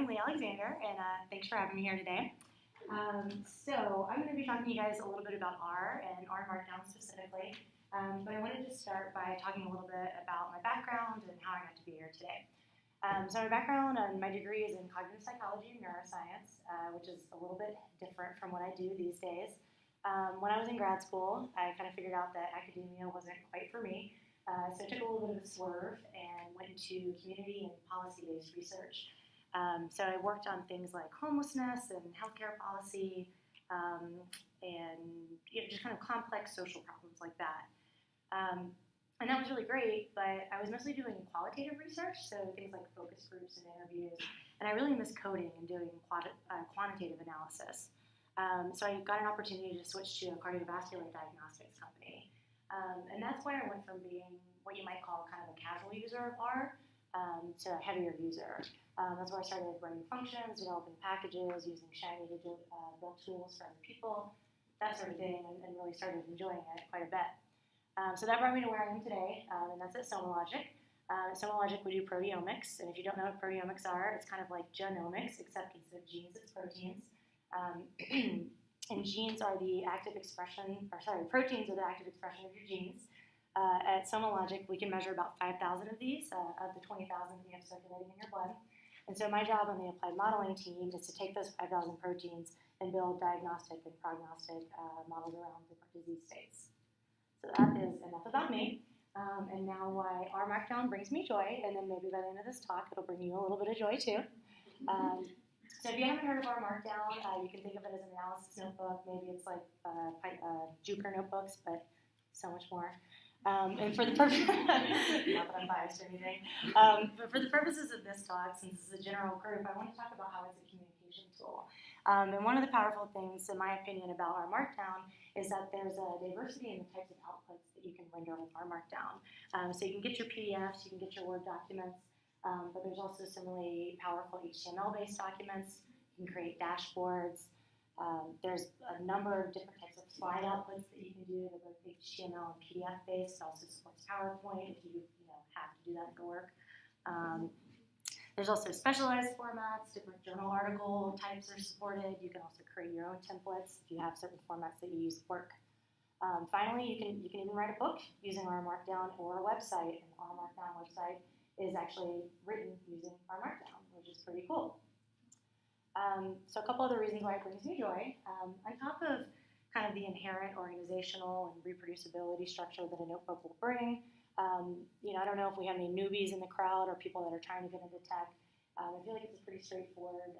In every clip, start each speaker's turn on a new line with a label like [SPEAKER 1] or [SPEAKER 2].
[SPEAKER 1] I'm Leigh Alexander, and thanks for having me here today. So I'm going to be talking to you guys a little bit about R and RMarkdown specifically, but I wanted to start by talking a little bit about my background and how I got to be here today. So my background and my degree is in cognitive psychology and neuroscience, which is a little bit different from what I do these days. When I was in grad school, I kind of figured out that academia wasn't quite for me, so I took a little bit of a swerve and went into community and policy-based research. So I worked on things like homelessness and healthcare policy, and just kind of complex social problems like that. And that was really great, but I was mostly doing qualitative research, so things like focus groups and interviews, and I really miss coding and doing quantitative analysis. So I got an opportunity to switch to a cardiovascular diagnostics company. And that's where I went from being what you might call kind of a casual user of R to a heavier user. That's where I started writing functions, developing packages, using Shiny to build tools for other people, that sort of thing, and really started enjoying it quite a bit. So that brought me to where I am today, and that's at SomaLogic. At SomaLogic, we do proteomics, and if you don't know what proteomics are, it's kind of like genomics, except instead of genes, it's proteins. And genes are the active expression, proteins are the active expression of your genes. At SomaLogic, we can measure about 5,000 of these, of the 20,000 you have circulating in your blood. And so my job on the applied modeling team is to take those 5,000 proteins and build diagnostic and prognostic models around different disease states. So that is enough about me. And now why RMarkdown brings me joy, and then maybe by the end of this talk, it'll bring you a little bit of joy too. So if you haven't heard of RMarkdown, you can think of it as an analysis notebook. Maybe it's like Jupyter notebooks, but so much more. And for the purpose, not that I'm biased or anything, but for the purposes of this talk, since this is a general group, I want to talk about how it's a communication tool. And one of the powerful things, in my opinion, about RMarkdown is that there's a diversity in the types of outputs that you can render with RMarkdown. So you can get your PDFs, you can get your Word documents, but there's also some really powerful HTML-based documents. You can create dashboards. There's a number of different types of slide outputs that you can do. They're both HTML and PDF-based. It also supports PowerPoint if you have to do that for work. There's also specialized formats. Different journal article types are supported. You can also create your own templates if you have certain formats that you use at work. Finally, you can even write a book using RMarkdown or a website. And the RMarkdown website is actually written using RMarkdown, which is pretty cool. So a couple other reasons why it brings me joy. On top of kind of the inherent organizational and reproducibility structure that a notebook will bring, I don't know if we have any newbies in the crowd or people that are trying to get into tech. I feel like it's a pretty straightforward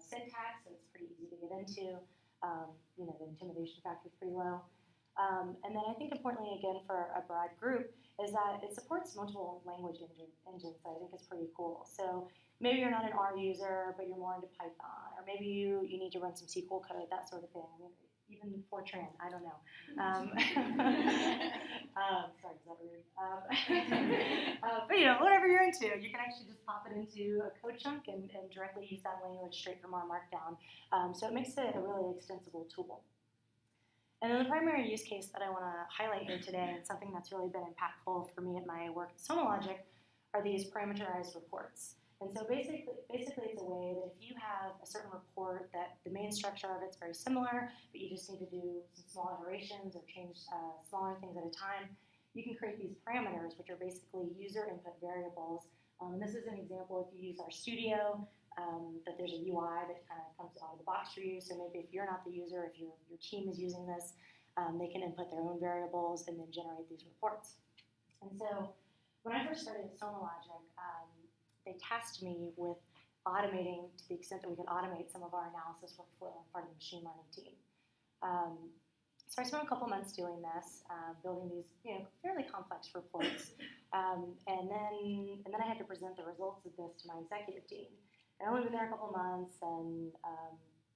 [SPEAKER 1] syntax, so it's pretty easy to get into. The intimidation factor is pretty low. And then I think importantly, again, for a broad group, is that it supports multiple language engines that I think is pretty cool. So maybe you're not an R user, but you're more into Python, or maybe you need to run some SQL code, that sort of thing. I mean, even Fortran, I don't know. Sorry, is that rude? But whatever you're into, you can actually just pop it into a code chunk and directly use that language straight from RMarkdown. So it makes it a really extensible tool. And then the primary use case that I want to highlight here today, and something that's really been impactful for me at my work at SomaLogic, are these parameterized reports. And so basically it's a way that if you have a certain report that the main structure of it's very similar, but you just need to do some small iterations or change smaller things at a time, you can create these parameters, which are basically user input variables. And this is an example if you use our studio, that there's a UI that kind of comes out of the box for you. So maybe if you're not the user, if your team is using this, they can input their own variables and then generate these reports. And so when I first started at SomaLogic, they tasked me with automating to the extent that we could automate some of our analysis workflow as part of the machine learning team. So I spent a couple months doing this, building these fairly complex reports, and then I had to present the results of this to my executive team. And I only been there a couple months, and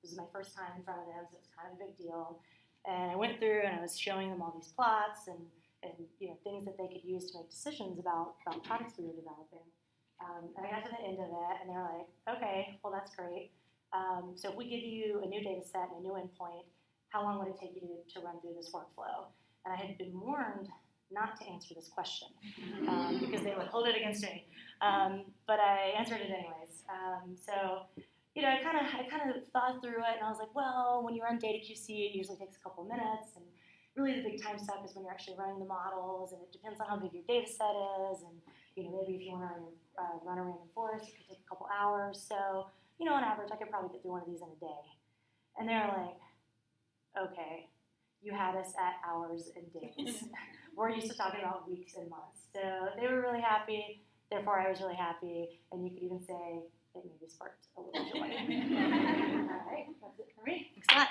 [SPEAKER 1] this was my first time in front of them, so it was kind of a big deal. And I went through and I was showing them all these plots and things that they could use to make decisions about products we were developing. And I got to the end of it, and they were like, okay, well, that's great. So if we give you a new data set and a new endpoint, how long would it take you to run through this workflow? And I had been warned not to answer this question because they would hold it against me. But I answered it anyways. So, I kind of thought through it, and I was like, well, when you run data QC, it usually takes a couple minutes, and really the big time suck is when you're actually running the models, and it depends on how big your data set is, and maybe if you want to run a random forest, it could take a couple hours. So, on average, I could probably get through one of these in a day. And they're like, okay, you had us at hours and days. We're used to talking about weeks and months. So they were really happy, therefore I was really happy, and you could even say it maybe sparked a little joy. All right, that's it for me. Thanks a lot.